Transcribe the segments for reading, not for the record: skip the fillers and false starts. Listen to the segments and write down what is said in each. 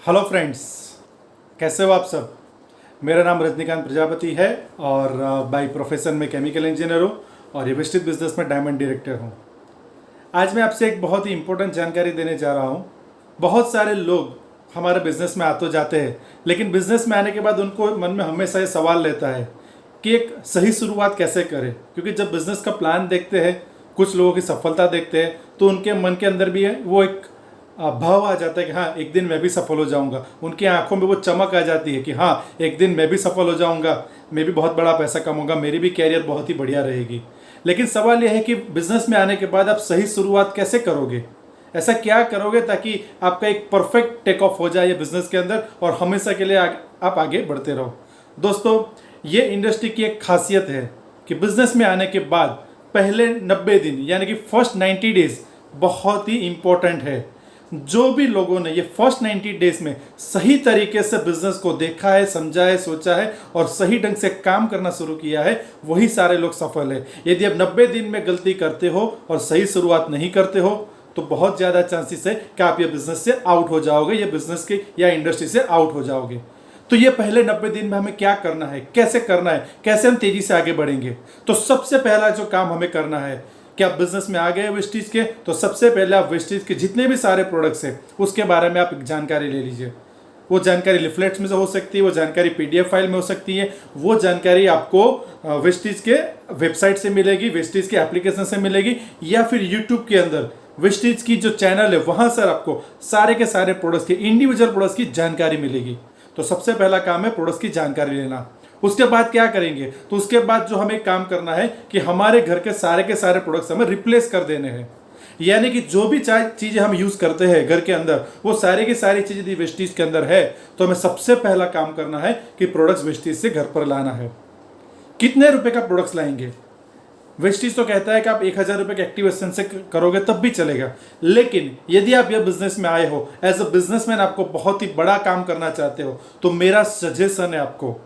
Hello friends, कैसे हो आप सब। मेरा नाम रजनीकांत प्रजापति है और बाय प्रोफेशन में केमिकल इंजीनियर हूँ और व्यवस्थित बिजनेस में डायमंड डायरेक्टर हूँ। आज मैं आपसे एक बहुत ही इंपॉर्टेंट जानकारी देने जा रहा हूँ। बहुत सारे लोग हमारे बिजनेस में आते जाते हैं, लेकिन बिजनेस में आने के बाद उनको मन में हमेशा ये सवाल रहता है कि एक सही शुरुआत कैसे करें। क्योंकि जब बिजनेस का प्लान देखते हैं, कुछ लोगों की सफलता देखते हैं, तो उनके मन के अंदर भी वो एक भाव आ जाता है कि हाँ एक दिन मैं भी सफल हो जाऊंगा। उनकी आंखों में वो चमक आ जाती है कि हाँ एक दिन मैं भी सफल हो जाऊंगा, मैं भी बहुत बड़ा पैसा कमाऊंगा, मेरी भी कैरियर बहुत ही बढ़िया रहेगी। लेकिन सवाल यह है कि बिजनेस में आने के बाद आप सही शुरुआत कैसे करोगे, ऐसा क्या करोगे ताकि आपका एक परफेक्ट टेक ऑफ हो जाए बिजनेस के अंदर और हमेशा के लिए आप आगे बढ़ते रहो। दोस्तों, ये इंडस्ट्री की एक खासियत है कि बिजनेस में आने के बाद पहले 90 दिन यानी कि फर्स्ट 90 डेज बहुत ही इंपॉर्टेंट है। जो भी लोगों ने ये फर्स्ट 90 डेज में सही तरीके से बिजनेस को देखा है, समझा है, सोचा है और सही ढंग से काम करना शुरू किया है, वही सारे लोग सफल है। यदि आप 90 दिन में गलती करते हो और सही शुरुआत नहीं करते हो तो बहुत ज़्यादा चांसेस है कि आप ये बिजनेस से आउट हो जाओगे, ये बिजनेस के या इंडस्ट्री से आउट हो जाओगे। तो ये पहले 90 दिन में हमें क्या करना है, कैसे करना है, कैसे हम तेजी से आगे बढ़ेंगे। तो सबसे पहला जो काम हमें करना है कि आप बिजनेस में आ गए वेस्टीज के, तो सबसे पहले आप वेस्टीज के जितने भी सारे प्रोडक्ट्स हैं उसके बारे में आप एक जानकारी ले लीजिए। वो जानकारी लिफलेट्स में से हो सकती है, वो जानकारी पीडीएफ फाइल में हो सकती है, वो जानकारी आपको वेस्टीज के वेबसाइट से मिलेगी, वेस्टीज के एप्लीकेशन से मिलेगी, या फिर यूट्यूब के अंदर वेस्टीज की जो चैनल है वहाँ से आपको सारे के सारे प्रोडक्ट्स के इंडिविजुअल प्रोडक्ट्स की जानकारी मिलेगी। तो सबसे पहला काम है प्रोडक्ट्स की जानकारी लेना। उसके बाद क्या करेंगे, तो उसके बाद जो हमें काम करना है कि हमारे घर के सारे प्रोडक्ट्स हमें रिप्लेस कर देने हैं। यानी कि जो भी चीज़ें हम यूज़ करते हैं घर के अंदर, वो सारी की सारी चीज़ें यदि वेस्टीज के अंदर है तो हमें सबसे पहला काम करना है कि प्रोडक्ट्स वेस्टीज से घर पर लाना है। कितने रुपए का प्रोडक्ट्स लाएंगे? वेस्टीज तो कहता है कि आप 1000 रुपये के एक्टिवेशन से करोगे तब भी चलेगा। लेकिन यदि आप ये बिजनेस में आए हो, एज अ बिजनेसमैन आपको बहुत ही बड़ा काम करना चाहते हो, तो मेरा सजेशन है आपको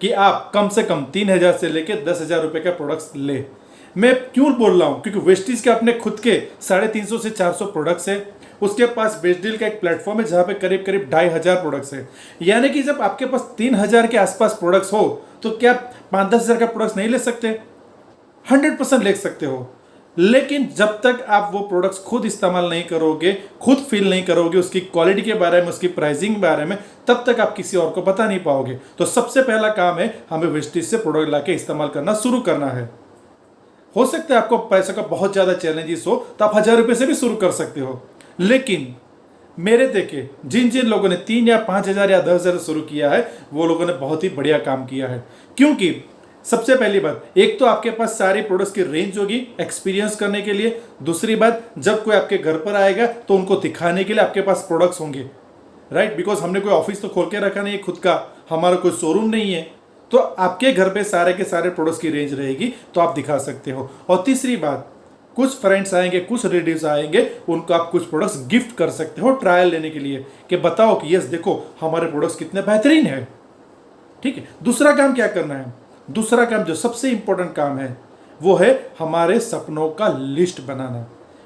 कि आप कम से कम 3000 से लेकर 10,000 रुपये के प्रोडक्ट्स ले। मैं क्यों बोल रहा हूँ, क्योंकि वेस्टीज के अपने खुद के 350 से 400 प्रोडक्ट्स है। उसके पास बेस्ट डील का एक प्लेटफॉर्म है जहाँ पे करीब 2500 प्रोडक्ट्स है। यानी कि जब आपके पास 3000 के आसपास प्रोडक्ट्स हो तो क्या 5-10 हज़ार का प्रोडक्ट्स नहीं ले सकते? 100% ले सकते हो। लेकिन जब तक आप वो प्रोडक्ट्स खुद इस्तेमाल नहीं करोगे, खुद फील नहीं करोगे उसकी क्वालिटी के बारे में, उसकी प्राइसिंग के बारे में, तब तक आप किसी और को बता नहीं पाओगे। तो सबसे पहला काम है हमें वेस्टीज से प्रोडक्ट लाके इस्तेमाल करना शुरू करना है। हो सकता है आपको पैसे का बहुत ज़्यादा चैलेंजेस हो तो आप 1000 रुपये से भी शुरू कर सकते हो। लेकिन मेरे देखे जिन जिन लोगों ने 3 या 5,000 या 10,000 शुरू किया है वो लोगों ने बहुत ही बढ़िया काम किया है। क्योंकि सबसे पहली बात, एक तो आपके पास सारी प्रोडक्ट्स की रेंज होगी एक्सपीरियंस करने के लिए। दूसरी बात, जब कोई आपके घर पर आएगा तो उनको दिखाने के लिए आपके पास प्रोडक्ट्स होंगे, राइट। बिकॉज हमने कोई ऑफिस तो खोल के रखा नहीं है खुद का, हमारा कोई शोरूम नहीं है, तो आपके घर पे सारे के सारे प्रोडक्ट्स की रेंज रहेगी तो आप दिखा सकते हो। और तीसरी बात, कुछ फ्रेंड्स आएंगे, कुछ रिलेटिव्स आएंगे, उनको आप कुछ प्रोडक्ट्स गिफ्ट कर सकते हो ट्रायल लेने के लिए कि बताओ कि यस देखो हमारे प्रोडक्ट्स कितने बेहतरीन है। ठीक है। दूसरा काम क्या करना है? दूसरा काम जो सबसे इंपॉर्टेंट काम है वो है हमारे सपनों का लिस्ट बनाना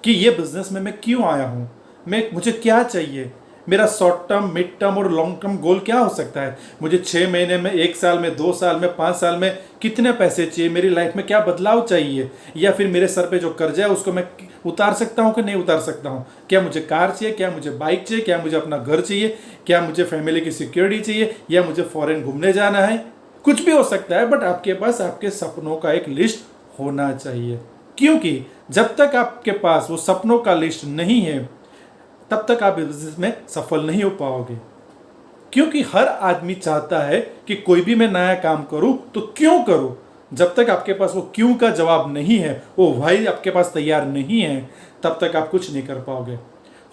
कि ये बिजनेस में मैं क्यों आया हूँ, मुझे क्या चाहिए, मेरा शॉर्ट टर्म, मिड टर्म और लॉन्ग टर्म गोल क्या हो सकता है। मुझे 6 महीने में, 1 साल में, 2 साल में, 5 साल में कितने पैसे चाहिए, मेरी लाइफ में क्या बदलाव चाहिए, या फिर मेरे सर पे जो कर्जा है उसको मैं उतार सकता हूँ कि नहीं उतार सकता हूँ। क्या मुझे कार चाहिए, क्या मुझे बाइक चाहिए, क्या मुझे अपना घर चाहिए, क्या मुझे फैमिली की सिक्योरिटी चाहिए, या मुझे फॉरेन घूमने जाना है। कुछ भी हो सकता है, बट आपके पास आपके सपनों का एक लिस्ट होना चाहिए। क्योंकि जब तक आपके पास वो सपनों का लिस्ट नहीं है तब तक आप बिजनेस में सफल नहीं हो पाओगे। क्योंकि हर आदमी चाहता है कि कोई भी मैं नया काम करूं तो क्यों करूं। जब तक आपके पास वो क्यों का जवाब नहीं है, वो भाई आपके पास तैयार नहीं है, तब तक आप कुछ नहीं कर पाओगे।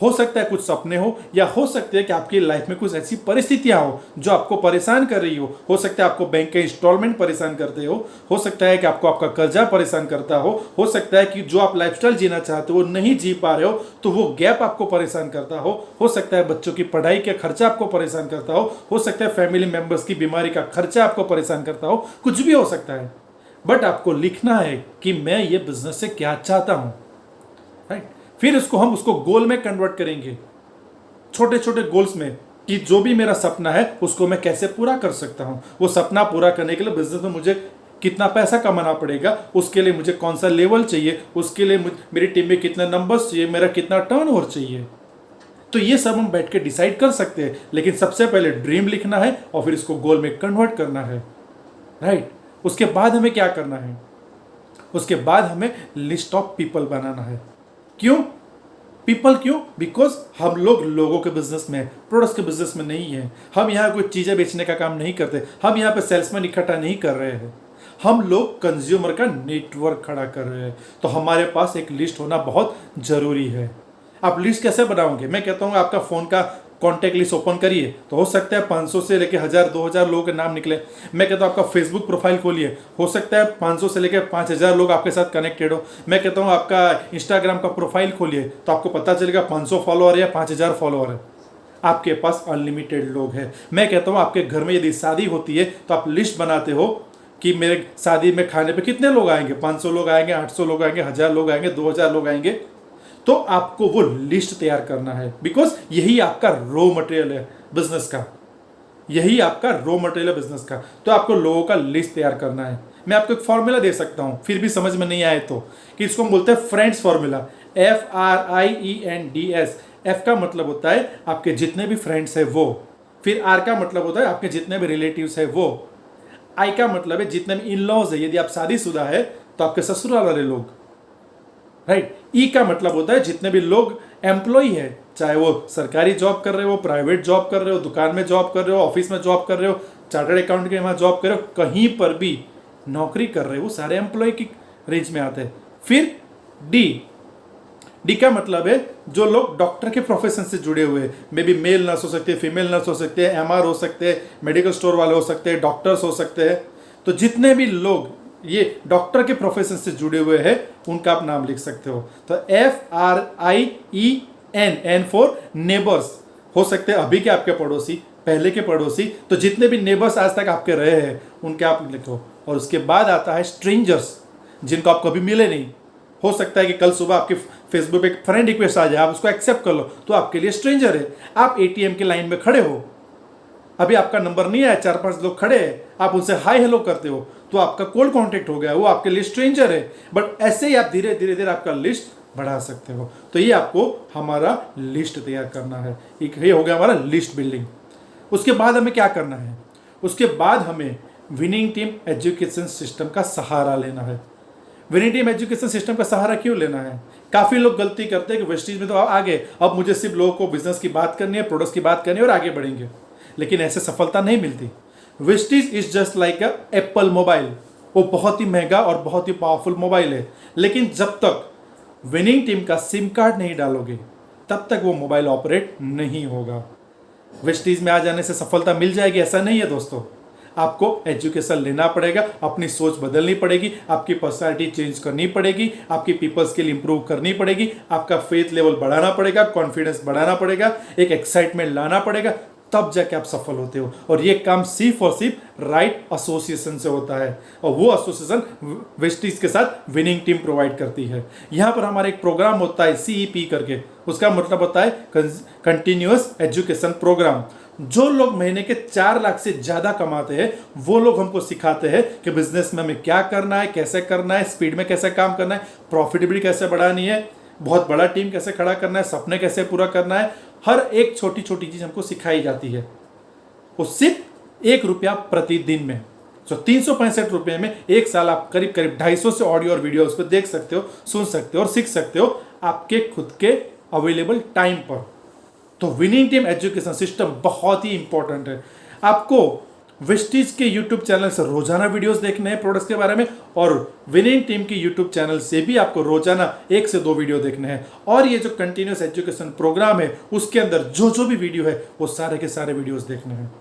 हो सकता है कुछ सपने हो, या हो सकता है कि आपकी लाइफ में कुछ ऐसी परिस्थितियां हो जो आपको परेशान कर रही हो सकता है आपको बैंक के इंस्टॉलमेंट परेशान करते हो सकता है कि आपको आपका कर्जा परेशान करता हो सकता है कि जो आप लाइफस्टाइल जीना चाहते हो नहीं जी पा रहे हो तो वो गैप आपको परेशान करता हो सकता है बच्चों की पढ़ाई का खर्चा आपको परेशान करता हो सकता है फैमिली मेंबर्स की बीमारी का खर्चा आपको परेशान करता हो, कुछ भी हो सकता है। बट आपको लिखना है कि मैं ये बिजनेस से क्या चाहता हूं, राइट। फिर हम उसको गोल में कन्वर्ट करेंगे, छोटे छोटे गोल्स में। कि जो भी मेरा सपना है उसको मैं कैसे पूरा कर सकता हूँ। वो सपना पूरा करने के लिए बिजनेस में मुझे कितना पैसा कमाना पड़ेगा, उसके लिए मुझे कौन सा लेवल चाहिए, उसके लिए मेरी टीम में कितने नंबर्स चाहिए, मेरा कितना टर्नओवर चाहिए। तो ये सब हम बैठ के डिसाइड कर सकते हैं, लेकिन सबसे पहले ड्रीम लिखना है और फिर इसको गोल में कन्वर्ट करना है, राइट। उसके बाद हमें क्या करना है, उसके बाद हमें लिस्ट ऑफ पीपल बनाना है। क्यों पीपल, क्यों? बिकॉज हम लोग लोगों के बिजनेस में, प्रोडक्ट्स के बिजनेस में नहीं है। हम यहाँ कोई चीज़ें बेचने का काम नहीं करते, हम यहाँ पे सेल्समैन इकट्ठा नहीं कर रहे हैं, हम लोग कंज्यूमर का नेटवर्क खड़ा कर रहे हैं। तो हमारे पास एक लिस्ट होना बहुत जरूरी है। आप लिस्ट कैसे बनाओगे? मैं कहता हूँ आपका फ़ोन का कॉन्टैक्ट लिस्ट ओपन करिए, तो हो सकता है 500 से लेकर 1000 2000 लोगों के नाम निकले। मैं कहता हूँ आपका फेसबुक प्रोफाइल खोलिए, हो सकता है 500 से लेकर 5000 लोग आपके साथ कनेक्टेड हो। मैं कहता हूँ आपका इंस्टाग्राम का प्रोफाइल खोलिए, तो आपको पता चलेगा 500 फॉलोअर या 5000 फॉलोअर है। आपके पास अनलिमिटेड लोग हैं। मैं कहता हूँ आपके घर में यदि शादी होती है तो आप लिस्ट बनाते हो कि मेरे शादी में खाने पे कितने लोग आएंगे, 500 लोग आएंगे, 800 लोग आएंगे, 1000 लोग आएंगे, 2000 लोग आएंगे। तो आपको वो लिस्ट तैयार करना है, बिकॉज यही आपका रॉ मटेरियल है बिजनेस का, यही आपका रॉ मटेरियल है बिजनेस का। तो आपको लोगों का लिस्ट तैयार करना है। मैं आपको एक फॉर्मूला दे सकता हूं, फिर भी समझ में नहीं आए तो, कि इसको हम बोलते हैं फ्रेंड्स फॉर्मूला, FRIENDS। एफ का मतलब होता है आपके जितने भी फ्रेंड्स है वो, फिर आर का मतलब होता है आपके जितने भी रिलेटिव्स है वो, आई का मतलब है जितने भी इन लॉज है, यदि आप शादीशुदा है तो आपके ससुराल वाले लोग, राइट। ई का मतलब होता है जितने भी लोग एम्प्लॉय है, चाहे वो सरकारी जॉब कर रहे हो, प्राइवेट जॉब कर रहे हो, दुकान में जॉब कर रहे हो, ऑफिस में जॉब कर रहे हो, चार्टर्ड अकाउंट के वहाँ जॉब कर रहे हो, कहीं पर भी नौकरी कर रहे हो, सारे एम्प्लॉय की रेंज में आते हैं। फिर डी का मतलब है जो लोग डॉक्टर के प्रोफेशन से जुड़े हुए हैं, मे बी मेल नर्स हो सकते हैं, फीमेल नर्स हो सकते हैं, MR हो सकते हैं, मेडिकल स्टोर वाले हो सकते हैं, डॉक्टर्स हो सकते हैं। तो जितने भी लोग ये डॉक्टर के प्रोफेशन से जुड़े हुए हैं उनका आप नाम लिख सकते हो। तो FRIEN, N फॉर नेबर्स, हो सकते हैं अभी के आपके पड़ोसी, पहले के पड़ोसी, तो जितने भी नेबर्स आज तक आपके रहे हैं उनके आप लिखो। और उसके बाद आता है स्ट्रेंजर्स, जिनको आप कभी मिले नहीं। हो सकता है कि कल सुबह आपके फेसबुक पे एक फ्रेंड रिक्वेस्ट आ जाए, आप उसको एक्सेप्ट कर लो, तो आपके लिए स्ट्रेंजर है। आप ATM की लाइन में खड़े हो, अभी आपका नंबर नहीं आया, 4-5 लोग खड़े हैं, आप उनसे हाय हेलो करते हो, तो आपका कोल्ड कांटेक्ट हो गया, वो आपके लिए स्ट्रेंजर है। बट ऐसे ही आप धीरे धीरे आपका लिस्ट बढ़ा सकते हो। तो ये आपको हमारा लिस्ट तैयार करना है, ये हो गया हमारा लिस्ट बिल्डिंग। उसके बाद हमें क्या करना है? उसके बाद हमें विनिंग टीम एजुकेशन सिस्टम का सहारा लेना है। विनिंग टीम एजुकेशन सिस्टम का सहारा क्यों लेना है? काफ़ी लोग गलती करते हैं कि वेस्टीज में तो आगे, अब मुझे सिर्फ लोगों को बिजनेस की बात करनी है, प्रोडक्ट्स की बात करनी है और आगे बढ़ेंगे, लेकिन ऐसे सफलता नहीं मिलती। Vestige is just like Apple mobile, वो बहुत ही महंगा और बहुत ही पावरफुल मोबाइल है, लेकिन जब तक विनिंग टीम का सिम कार्ड नहीं डालोगे तब तक वो मोबाइल ऑपरेट नहीं होगा। वेस्टीज में आ जाने से सफलता मिल जाएगी ऐसा नहीं है दोस्तों। आपको एजुकेशन लेना पड़ेगा, अपनी सोच बदलनी पड़ेगी, आपकी पर्सनालिटी चेंज करनी पड़ेगी, आपकी पीपल स्किल इंप्रूव करनी पड़ेगी, आपका फेथ लेवल बढ़ाना पड़ेगा, कॉन्फिडेंस बढ़ाना पड़ेगा, एक एक्साइटमेंट लाना पड़ेगा, तब जाके आप सफल होते हो। और ये काम सिर्फ और सिर्फ राइट एसोसिएशन से होता है, और वो एसोसिएशन वेस्टीज के साथ विनिंग टीम प्रोवाइड करती है। यहाँ पर हमारा एक प्रोग्राम होता है CEP करके, उसका मतलब होता है कंटिन्यूअस एजुकेशन प्रोग्राम। जो लोग महीने के 4 लाख से ज़्यादा कमाते हैं वो लोग हमको सिखाते हैं कि बिजनेस में हमें क्या करना है, कैसे करना है, स्पीड में कैसे काम करना है, प्रॉफिटेबिलिटी कैसे बढ़ानी है, बहुत बड़ा टीम कैसे खड़ा करना है, सपने कैसे पूरा करना है। हर एक छोटी छोटी चीज़ हमको सिखाई जाती है। वो सिर्फ ₹1 प्रतिदिन में, तो 365 रुपये में 1 साल आप करीब करीब 250 से ऑडियो और वीडियो उस पर देख सकते हो, सुन सकते हो और सीख सकते हो आपके खुद के अवेलेबल टाइम पर। तो विनिंग टीम एजुकेशन सिस्टम बहुत ही इंपॉर्टेंट है। आपको वेस्टीज के यूट्यूब चैनल से रोजाना वीडियोस देखने हैं प्रोडक्ट्स के बारे में, और विनिंग टीम की यूट्यूब चैनल से भी आपको रोजाना 1 से 2 वीडियो देखने हैं। और ये जो कंटिन्यूस एजुकेशन प्रोग्राम है उसके अंदर जो जो भी वीडियो है वो सारे के सारे वीडियोस देखने हैं।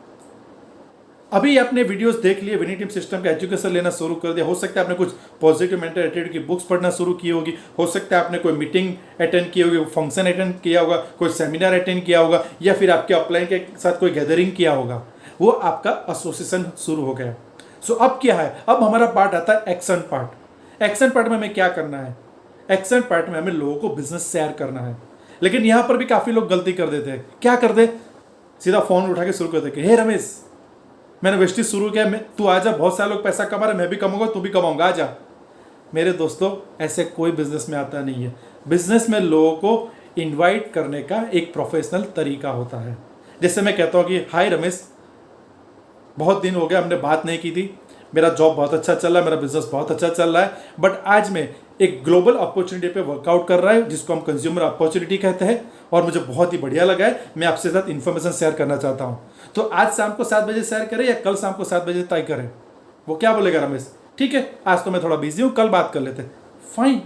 अभी आपने वीडियोस देख लिए, विनिंग टीम सिस्टम का एजुकेशन लेना शुरू कर दिया, हो सकता है आपने कुछ पॉजिटिव मेंटल एटीट्यूड की बुक्स पढ़ना शुरू की होगी, हो सकता है आपने कोई मीटिंग अटेंड की होगी, फंक्शन अटेंड किया होगा, कोई सेमिनार अटेंड किया होगा, या फिर आपके अपलाइन के साथ कोई गैदरिंग किया होगा, वो आपका एसोसिएशन शुरू हो गया। सो अब क्या है? अब हमारा पार्ट आता है एक्शन पार्ट। एक्शन पार्ट में हमें क्या करना है? एक्शन पार्ट में हमें लोगों को बिजनेस शेयर करना है। लेकिन यहाँ पर भी काफ़ी लोग गलती कर देते हैं। क्या कर दे? सीधा फ़ोन उठा के शुरू कर दे, हे रमेश, मैंने वेस्टिज शुरू किया, मैं तू आ जा, बहुत सारे लोग पैसा कमा रहे, मैं भी कमाऊंगा, तू भी कमाऊंगा, आ जा। मेरे दोस्तों, ऐसे कोई बिजनेस में आता नहीं है। बिजनेस में लोगों को इनवाइट करने का एक प्रोफेशनल तरीका होता है। जैसे मैं कहता हूँ कि हाय रमेश, बहुत दिन हो गया हमने बात नहीं की थी, मेरा जॉब बहुत अच्छा चल रहा है, मेरा बिजनेस बहुत अच्छा चल रहा है, बट आज मैं एक ग्लोबल अपॉर्चुनिटी पे वर्कआउट कर रहा है जिसको हम कंज्यूमर अपॉर्चुनिटी कहते हैं, और मुझे बहुत ही बढ़िया लगा है, मैं आपसे साथ इन्फॉर्मेशन शेयर करना चाहता हूँ। तो आज शाम को 7 बजे शेयर करें या कल शाम को 7 बजे तय करें? वो क्या बोलेगा रमेश, ठीक है आज तो मैं थोड़ा बिजी हूँ, कल बात कर लेते हैं। फाइन।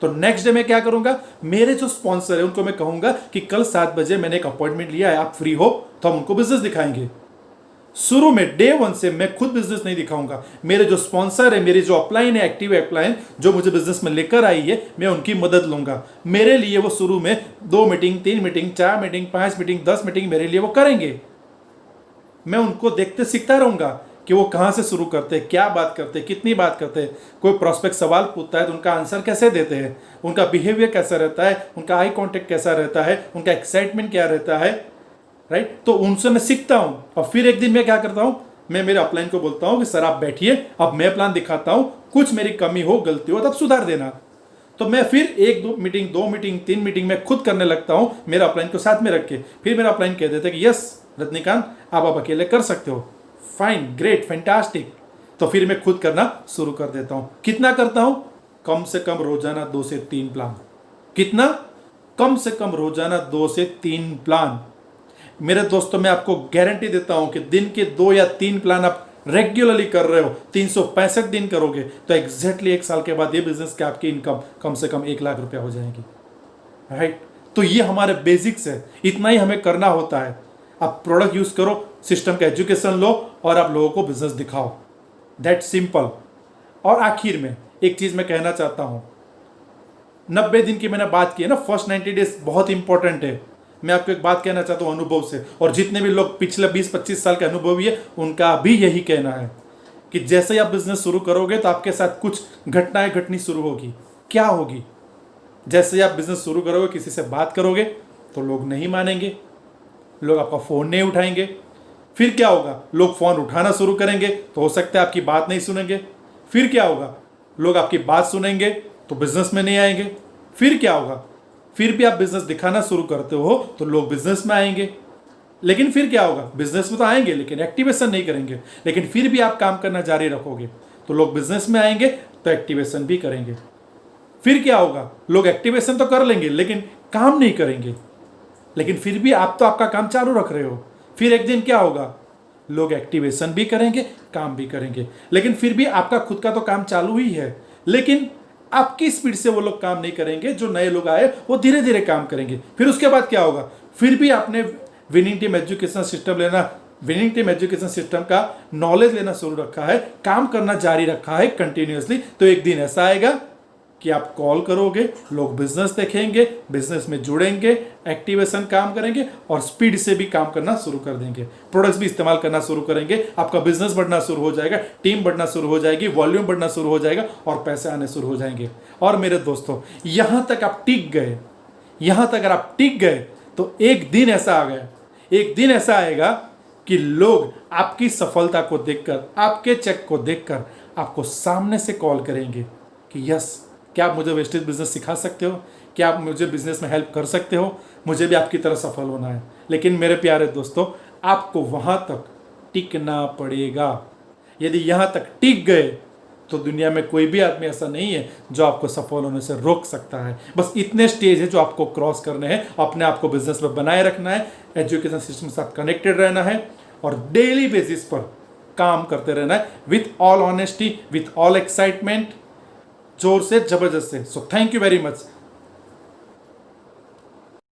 तो नेक्स्ट डे मैं क्या करूंगा, मेरे जो स्पॉन्सर है उनको मैं कहूंगा कि कल 7 बजे मैंने एक अपॉइंटमेंट लिया है, आप फ्री हो? तो हम उनको बिजनेस दिखाएंगे। शुरू में डे 1 से मैं खुद बिजनेस नहीं दिखाऊंगा, मेरे जो स्पॉन्सर है, मेरी जो अपलाइन है, एक्टिव अपलाइन जो मुझे बिजनेस में लेकर आई है, मैं उनकी मदद लूंगा। मेरे लिए वो शुरू में 2 meeting, 3 meeting, 4 meeting, 5 meeting, 10 meeting मेरे लिए वो करेंगे। मैं उनको देखते सीखता रहूंगा कि वो कहाँ से शुरू करते हैं, क्या बात करते हैं, कितनी बात करते हैं। कोई प्रोस्पेक्ट सवाल पूछता है तो उनका आंसर कैसे देते हैं, उनका बिहेवियर कैसा रहता है, उनका आई कॉन्टेक्ट कैसा रहता है, उनका एक्साइटमेंट क्या रहता है, राइट। तो उनसे मैं सीखता हूँ। और फिर एक दिन मैं क्या करता हूँ, मैं मेरे अपलाइन को बोलता हूँ कि सर आप बैठिए, अब मैं प्लान दिखाता हूँ, कुछ मेरी कमी हो, गलती हो तब सुधार देना। तो मैं फिर 1-2 मीटिंग, 2 मीटिंग, 3 मीटिंग मैं खुद करने लगता हूँ, मेरा अपलाइन को साथ में रख के। फिर मेरा अपलाइन कह देता है कि यस रजनीकांत, आप अकेले कर सकते हो। Fine, great, fantastic. तो फिर मैं खुद करना शुरू कर देता हूँ। कितना करता हूँ? कम से कम रोजाना 2 से 3 प्लान। कितना? कम से कम रोजाना 2 से 3 प्लान। मेरे दोस्तों, मैं आपको गारंटी देता हूं कि दिन के 2 या 3 प्लान आप रेगुलरली कर रहे हो, 365 दिन करोगे तो एग्जैक्टली 1 साल के बाद ये बिजनेस की आपकी इनकम कम से कम 1 लाख रुपया हो जाएगी, राइट। तो ये हमारे बेसिक्स है, इतना ही हमें करना होता है। आप प्रोडक्ट यूज करो, सिस्टम का एजुकेशन लो और आप लोगों को बिजनेस दिखाओ, दैट सिंपल। और आखिर में एक चीज मैं कहना चाहता हूं, 90 दिन की मैंने बात की है ना, फर्स्ट 90 डेज बहुत इंपॉर्टेंट है। मैं आपको एक बात कहना चाहता हूं अनुभव से, और जितने भी लोग पिछले 20-25 साल के अनुभवी है उनका भी यही कहना है कि जैसे ही आप बिजनेस शुरू करोगे तो आपके साथ कुछ घटनाएं घटनी शुरू होगी। क्या होगी? जैसे ही आप बिजनेस शुरू करोगे, किसी से बात करोगे तो लोग नहीं मानेंगे, लोग आपका फ़ोन नहीं उठाएंगे। फिर क्या होगा? लोग फ़ोन उठाना शुरू करेंगे तो हो सकता है आपकी बात नहीं सुनेंगे। फिर क्या होगा? लोग आपकी बात सुनेंगे तो बिजनेस में नहीं आएंगे। फिर क्या होगा? फिर भी आप बिजनेस दिखाना शुरू करते हो तो लोग बिजनेस में आएंगे। लेकिन फिर क्या होगा? बिजनेस में तो आएंगे लेकिन एक्टिवेशन नहीं करेंगे। लेकिन फिर भी आप काम करना जारी रखोगे तो लोग बिजनेस में आएंगे तो एक्टिवेशन भी करेंगे। फिर क्या होगा? लोग एक्टिवेशन तो कर लेंगे लेकिन काम नहीं करेंगे। लेकिन फिर भी आप तो आपका काम चालू रख रहे हो। फिर एक दिन क्या होगा? लोग एक्टिवेशन भी करेंगे, काम भी करेंगे, लेकिन फिर भी आपका खुद का तो काम चालू ही है, लेकिन आपकी स्पीड से वो लोग काम नहीं करेंगे। जो नए लोग आए वो धीरे धीरे काम करेंगे। फिर उसके बाद क्या होगा? फिर भी आपने विनिंग टीम एजुकेशन सिस्टम का नॉलेज लेना शुरू रखा है, काम करना जारी रखा है कंटिन्यूअसली। तो एक दिन ऐसा आएगा कि आप कॉल करोगे, लोग बिजनेस देखेंगे, बिजनेस में जुड़ेंगे, एक्टिवेशन काम करेंगे और स्पीड से भी काम करना शुरू कर देंगे, प्रोडक्ट्स भी इस्तेमाल करना शुरू करेंगे, आपका बिजनेस बढ़ना शुरू हो जाएगा, टीम बढ़ना शुरू हो जाएगी, वॉल्यूम बढ़ना शुरू हो जाएगा और पैसे आने शुरू हो जाएंगे। और मेरे दोस्तों, यहां तक आप टिक गए, यहां तक अगर आप टिक गए तो एक दिन ऐसा आ गया, एक दिन ऐसा आएगा कि लोग आपकी सफलता को देखकर, आपके चेक को देखकर आपको सामने से कॉल करेंगे कि यस, क्या आप मुझे वेस्टेज बिजनेस सिखा सकते हो? क्या आप मुझे बिजनेस में हेल्प कर सकते हो? मुझे भी आपकी तरह सफल होना है। लेकिन मेरे प्यारे दोस्तों, आपको वहां तक टिकना पड़ेगा। यदि यहां तक टिक गए तो दुनिया में कोई भी आदमी ऐसा नहीं है जो आपको सफल होने से रोक सकता है। बस इतने स्टेज है जो आपको क्रॉस करने हैं। अपने आप को बिजनेस में बनाए रखना है, एजुकेशन सिस्टम के साथ कनेक्टेड रहना है और डेली बेसिस पर काम करते रहना है, with all honesty, with all excitement, जोर से, जबरदस्त से। So thank you very much.